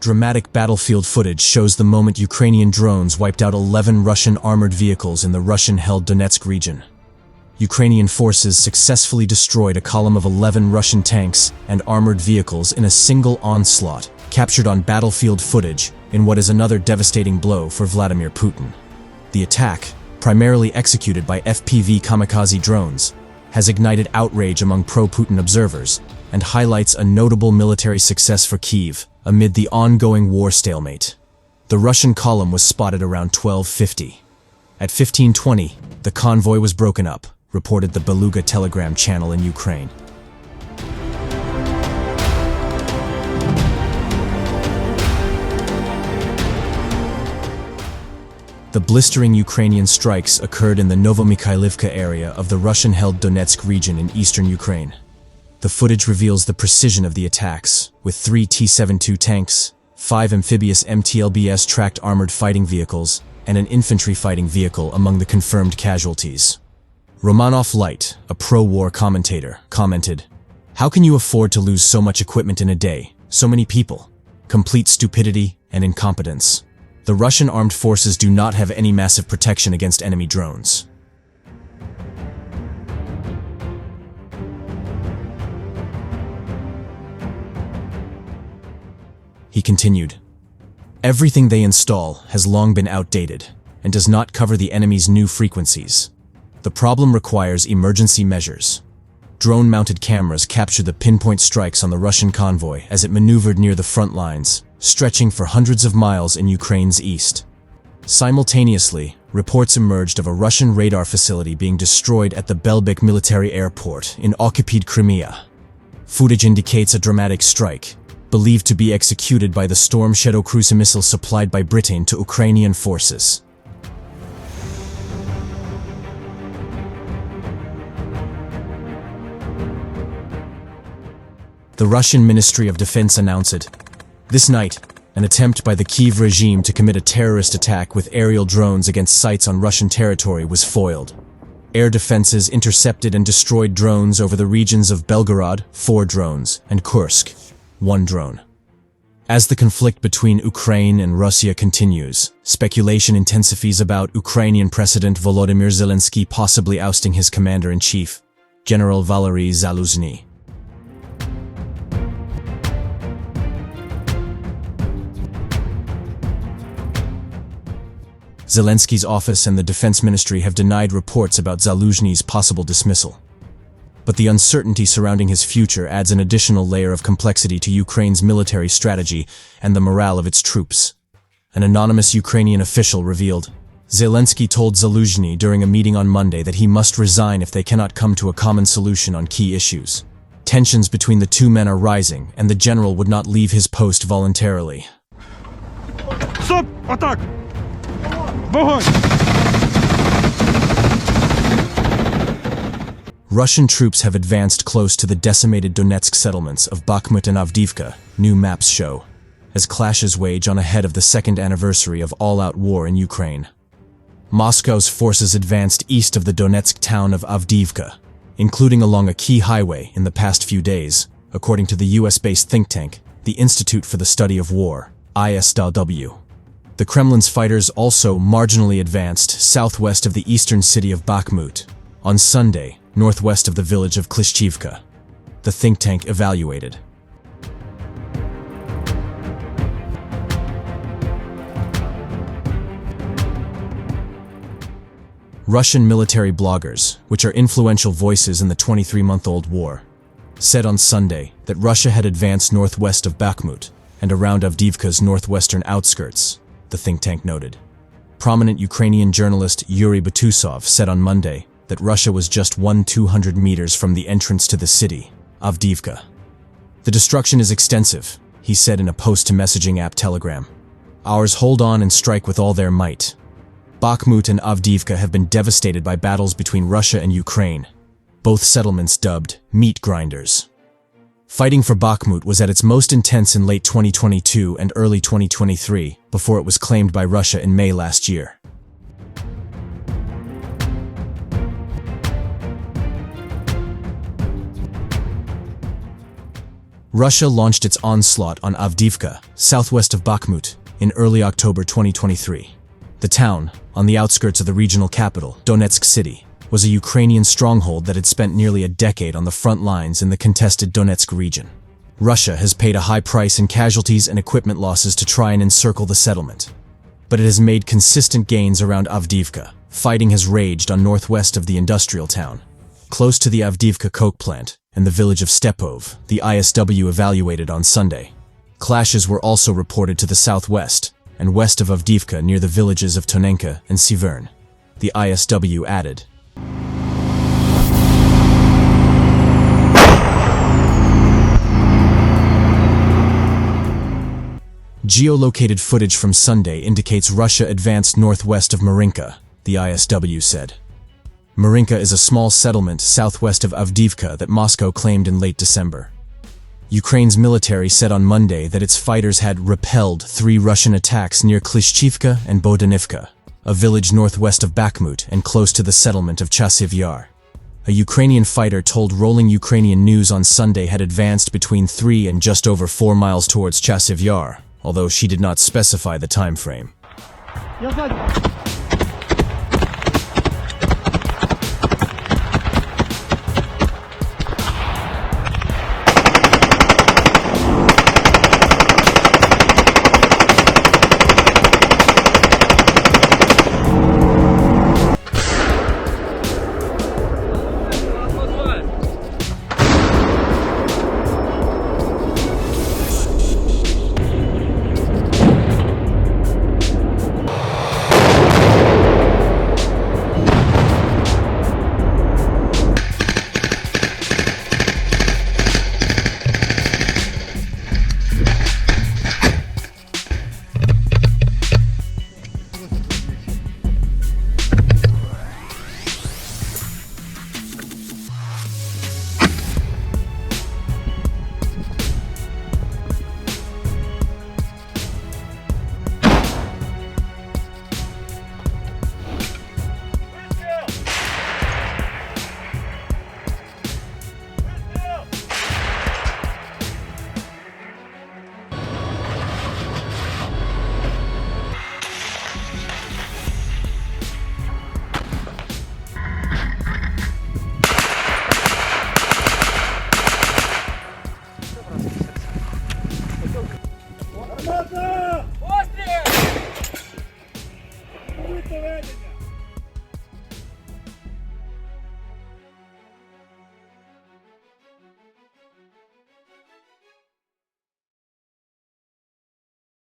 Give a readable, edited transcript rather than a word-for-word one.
Dramatic battlefield footage shows the moment Ukrainian drones wiped out 11 Russian armored vehicles in the Russian-held Donetsk region. Ukrainian forces successfully destroyed a column of 11 Russian tanks and armored vehicles in a single onslaught, captured on battlefield footage in what is another devastating blow for Vladimir Putin. The attack, primarily executed by FPV kamikaze drones, has ignited outrage among pro-Putin observers and highlights a notable military success for Kyiv amid the ongoing war stalemate. The Russian column was spotted around 12:50. At 15:20, the convoy was broken up, reported the Beluga Telegram channel in Ukraine. The blistering Ukrainian strikes occurred in the Novomykhailivka area of the Russian-held Donetsk region in eastern Ukraine. The footage reveals the precision of the attacks, with 3 T-72 tanks, 5 amphibious MTLBS tracked armored fighting vehicles, and an infantry fighting vehicle among the confirmed casualties. Romanov Light, a pro-war commentator, commented, "How can you afford to lose so much equipment in a day, so many people? Complete stupidity and incompetence. The Russian armed forces do not have any massive protection against enemy drones." He continued, "Everything they install has long been outdated and does not cover the enemy's new frequencies. The problem requires emergency measures." Drone-mounted cameras captured the pinpoint strikes on the Russian convoy as it maneuvered near the front lines, stretching for hundreds of miles in Ukraine's east. Simultaneously, reports emerged of a Russian radar facility being destroyed at the Belbek military airport in occupied Crimea. Footage indicates a dramatic strike, believed to be executed by the Storm Shadow cruise missile supplied by Britain to Ukrainian forces. The Russian Ministry of Defense announced, "This night, an attempt by the Kyiv regime to commit a terrorist attack with aerial drones against sites on Russian territory was foiled. Air defenses intercepted and destroyed drones over the regions of Belgorod, 4 drones, and Kursk, 1 drone." As the conflict between Ukraine and Russia continues, speculation intensifies about Ukrainian President Volodymyr Zelensky possibly ousting his commander-in-chief, General Valery Zaluzhny. Zelensky's office and the Defense Ministry have denied reports about Zaluzhny's possible dismissal. But the uncertainty surrounding his future adds an additional layer of complexity to Ukraine's military strategy and the morale of its troops. An anonymous Ukrainian official revealed, Zelensky told Zaluzhny during a meeting on Monday that he must resign if they cannot come to a common solution on key issues. Tensions between the two men are rising, and the general would not leave his post voluntarily. Stop! Attack! Вогонь! Russian troops have advanced close to the decimated Donetsk settlements of Bakhmut and Avdiivka, new maps show, as clashes wage on ahead of the second anniversary of all-out war in Ukraine. Moscow's forces advanced east of the Donetsk town of Avdiivka, including along a key highway in the past few days, according to the US-based think tank, the Institute for the Study of War, ISW. The Kremlin's fighters also marginally advanced southwest of the eastern city of Bakhmut, on Sunday, northwest of the village of Klishchivka, the think tank evaluated. Russian military bloggers, which are influential voices in the 23-month-old war, said on Sunday that Russia had advanced northwest of Bakhmut and around Avdiivka's northwestern outskirts, the think tank noted. Prominent Ukrainian journalist Yuri Butusov said on Monday that Russia was just 200 meters from the entrance to the city, Avdiivka. "The destruction is extensive," he said in a post-to-messaging app Telegram. "Ours hold on and strike with all their might." Bakhmut and Avdiivka have been devastated by battles between Russia and Ukraine, both settlements dubbed meat grinders. Fighting for Bakhmut was at its most intense in late 2022 and early 2023, before it was claimed by Russia in May last year. Russia launched its onslaught on Avdiivka, southwest of Bakhmut, in early October 2023. The town, on the outskirts of the regional capital, Donetsk city, was a Ukrainian stronghold that had spent nearly a decade on the front lines in the contested Donetsk region. Russia has paid a high price in casualties and equipment losses to try and encircle the settlement. But it has made consistent gains around Avdiivka. Fighting has raged on northwest of the industrial town. Close to the Avdiivka coke plant and the village of Stepov, the ISW evaluated on Sunday. Clashes were also reported to the southwest and west of Avdiivka near the villages of Tonenka and Sivern. The ISW added. Geolocated footage from Sunday indicates Russia advanced northwest of Marinka, the ISW said. Marinka is a small settlement southwest of Avdiivka that Moscow claimed in late December. Ukraine's military said on Monday that its fighters had repelled 3 Russian attacks near Klishchivka and Bodanivka, a village northwest of Bakhmut and close to the settlement of Chasiv Yar. A Ukrainian fighter told Rolling Ukrainian News on Sunday had advanced between 3 and just over 4 miles towards Chasiv Yar, although she did not specify the time frame. Постріл!